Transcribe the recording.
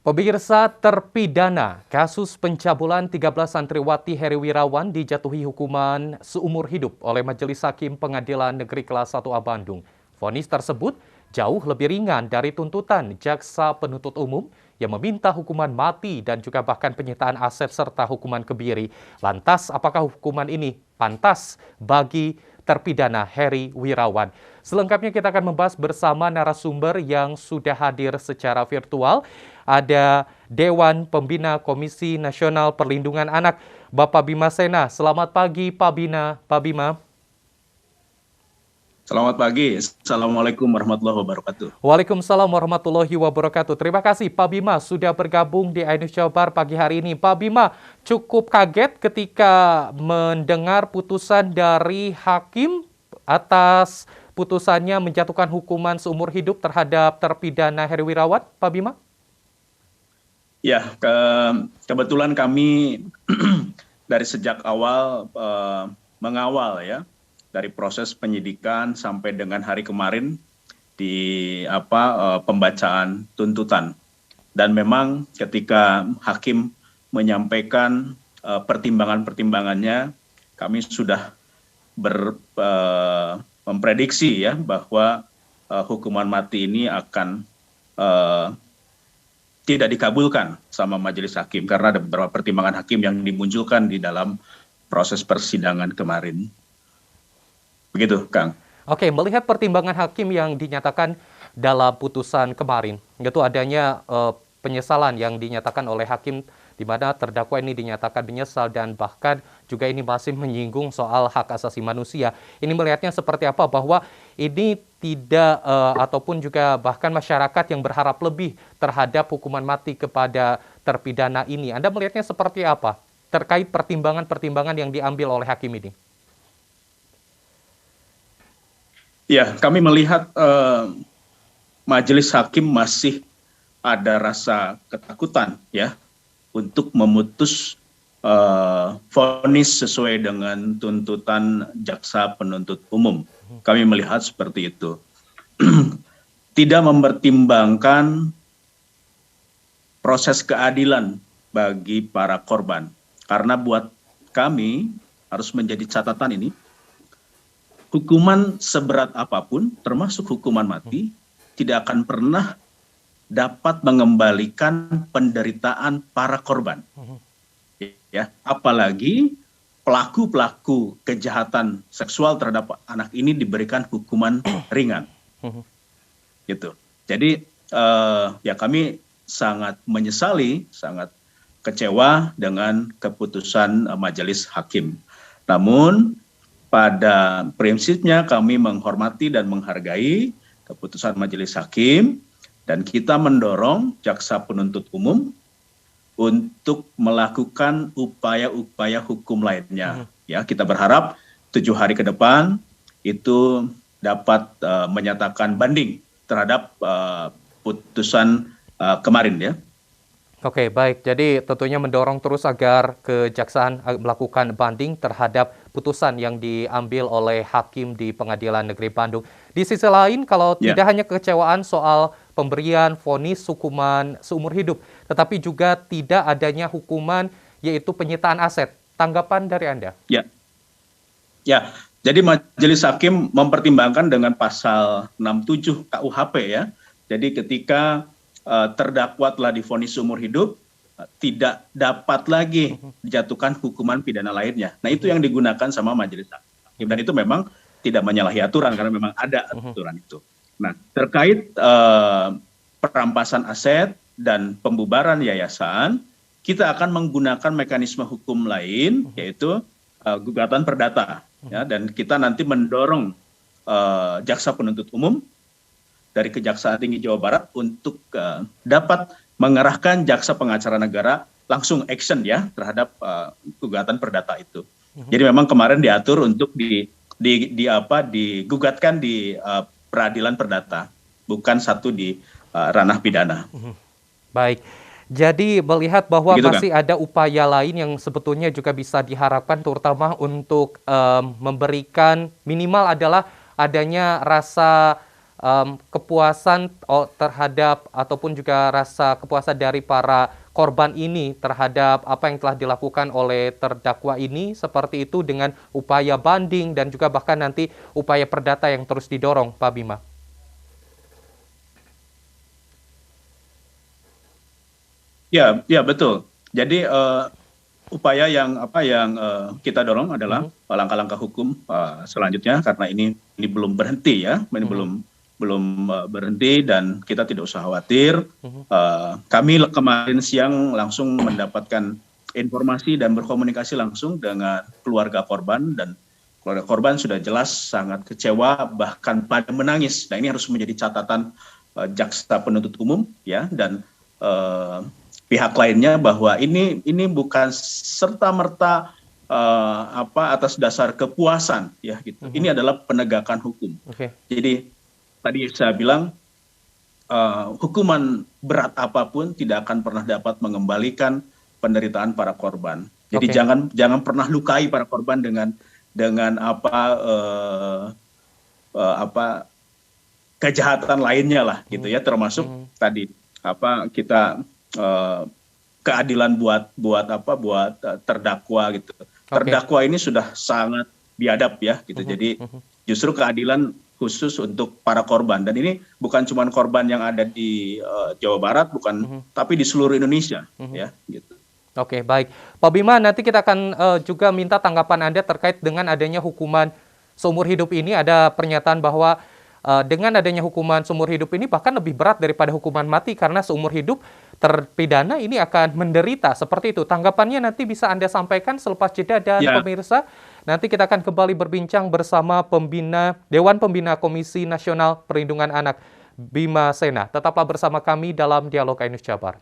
Pemirsa, terpidana kasus pencabulan 13 santriwati Heri Wirawan dijatuhi hukuman seumur hidup oleh Majelis Hakim Pengadilan Negeri Kelas 1A Bandung. Vonis tersebut jauh lebih ringan dari tuntutan jaksa penuntut umum yang meminta hukuman mati dan juga bahkan penyitaan aset serta hukuman kebiri. Lantas, apakah hukuman ini pantas bagi terpidana Heri Wirawan? Selengkapnya kita akan membahas bersama narasumber yang sudah hadir secara virtual. Ada Dewan Pembina Komisi Nasional Perlindungan Anak, Bapak Bima Sena. Selamat pagi, Pak Bima. Selamat pagi. Assalamualaikum warahmatullahi wabarakatuh. Waalaikumsalam warahmatullahi wabarakatuh. Terima kasih Pak Bima sudah bergabung di iNews Jabar pagi hari ini. Pak Bima, cukup kaget ketika mendengar putusan dari hakim atas putusannya menjatuhkan hukuman seumur hidup terhadap terpidana Heri Wirawan, Pak Bima? Ya, kebetulan kami dari sejak awal mengawal ya, dari proses penyidikan sampai dengan hari kemarin di pembacaan tuntutan. Dan memang ketika hakim menyampaikan pertimbangan-pertimbangannya, kami sudah memprediksi ya bahwa hukuman mati ini akan tidak dikabulkan sama majelis hakim karena ada beberapa pertimbangan hakim yang dimunculkan di dalam proses persidangan kemarin. Begitu, Kang. Oke, melihat pertimbangan hakim yang dinyatakan dalam putusan kemarin, yaitu adanya penyesalan yang dinyatakan oleh hakim di mana terdakwa ini dinyatakan menyesal dan bahkan juga ini masih menyinggung soal hak asasi manusia. Ini melihatnya seperti apa bahwa ini tidak ataupun juga bahkan masyarakat yang berharap lebih terhadap hukuman mati kepada terpidana ini. Anda melihatnya seperti apa terkait pertimbangan-pertimbangan yang diambil oleh hakim ini? Ya, kami melihat majelis hakim masih ada rasa ketakutan ya untuk memutus vonis sesuai dengan tuntutan jaksa penuntut umum. Kami melihat seperti itu. Tidak mempertimbangkan proses keadilan bagi para korban. Karena buat kami harus menjadi catatan ini, hukuman seberat apapun, termasuk hukuman mati, tidak akan pernah dapat mengembalikan penderitaan para korban. Ya, apalagi pelaku-pelaku kejahatan seksual terhadap anak ini diberikan hukuman ringan. Gitu. Jadi ya kami sangat menyesali, sangat kecewa dengan keputusan majelis hakim. Namun pada prinsipnya kami menghormati dan menghargai keputusan majelis hakim dan kita mendorong jaksa penuntut umum untuk melakukan upaya-upaya hukum lainnya. Ya, kita berharap 7 hari ke depan itu dapat menyatakan banding terhadap putusan kemarin ya. Oke, baik. Jadi tentunya mendorong terus agar kejaksaan melakukan banding terhadap putusan yang diambil oleh hakim di Pengadilan Negeri Bandung. Di sisi lain, kalau tidak hanya kekecewaan soal pemberian vonis hukuman seumur hidup, tetapi juga tidak adanya hukuman yaitu penyitaan aset. Tanggapan dari Anda? Ya. Jadi majelis hakim mempertimbangkan dengan pasal 67 KUHP ya. Jadi ketika terdakwa telah divonis seumur hidup, tidak dapat lagi dijatuhkan hukuman pidana lainnya. Nah, itu yang digunakan sama majelis hakim. Dan itu memang tidak menyalahi aturan karena memang ada aturan itu. Nah, terkait perampasan aset dan pembubaran yayasan, kita akan menggunakan mekanisme hukum lain, yaitu gugatan perdata. Ya, dan kita nanti mendorong jaksa penuntut umum dari Kejaksaan Tinggi Jawa Barat untuk dapat mengerahkan jaksa pengacara negara langsung action ya terhadap gugatan perdata itu. Jadi memang kemarin diatur untuk digugatkan di peradilan perdata, bukan satu di ranah pidana. Baik. Jadi melihat bahwa Begitu, masih ada upaya lain yang sebetulnya juga bisa diharapkan terutama untuk memberikan minimal adalah adanya rasa kepuasan terhadap ataupun juga rasa kepuasan dari para korban ini terhadap apa yang telah dilakukan oleh terdakwa ini seperti itu dengan upaya banding dan juga bahkan nanti upaya perdata yang terus didorong, Pak Bima? Ya, ya betul. Jadi upaya yang kita dorong adalah Mhm, langkah-langkah hukum selanjutnya karena ini belum berhenti ya, ini mhm, belum belum berhenti dan kita tidak usah khawatir. mhm. Kami kemarin siang langsung mendapatkan informasi dan berkomunikasi langsung dengan keluarga korban dan keluarga korban sudah jelas sangat kecewa bahkan pada menangis. Nah ini harus menjadi catatan jaksa penuntut umum ya dan eh, pihak lainnya bahwa ini bukan serta merta atas dasar kepuasan ya gitu. Mhm, Ini adalah penegakan hukum. oke, Jadi tadi saya bilang hukuman berat apapun tidak akan pernah dapat mengembalikan penderitaan para korban. Jadi oke, jangan pernah lukai para korban dengan apa kejahatan lainnya lah gitu mhm, ya termasuk mhm, tadi kita eh, keadilan buat terdakwa gitu. oke, Terdakwa ini sudah sangat biadab ya gitu. mhm, Jadi mhm, justru keadilan khusus untuk para korban dan ini bukan cuma korban yang ada di Jawa Barat bukan mhm, tapi di seluruh Indonesia mhm. ya gitu. Oke, baik. Pak Bima, nanti kita akan juga minta tanggapan Anda terkait dengan adanya hukuman seumur hidup ini. Ada pernyataan bahwa dengan adanya hukuman seumur hidup ini bahkan lebih berat daripada hukuman mati karena seumur hidup terpidana ini akan menderita. Seperti itu. Tanggapannya nanti bisa Anda sampaikan selepas jeda dan Ya, pemirsa. Nanti kita akan kembali berbincang bersama Dewan Pembina Komisi Nasional Perlindungan Anak, Bima Sena. Tetaplah bersama kami dalam Dialog Ainus Jabar.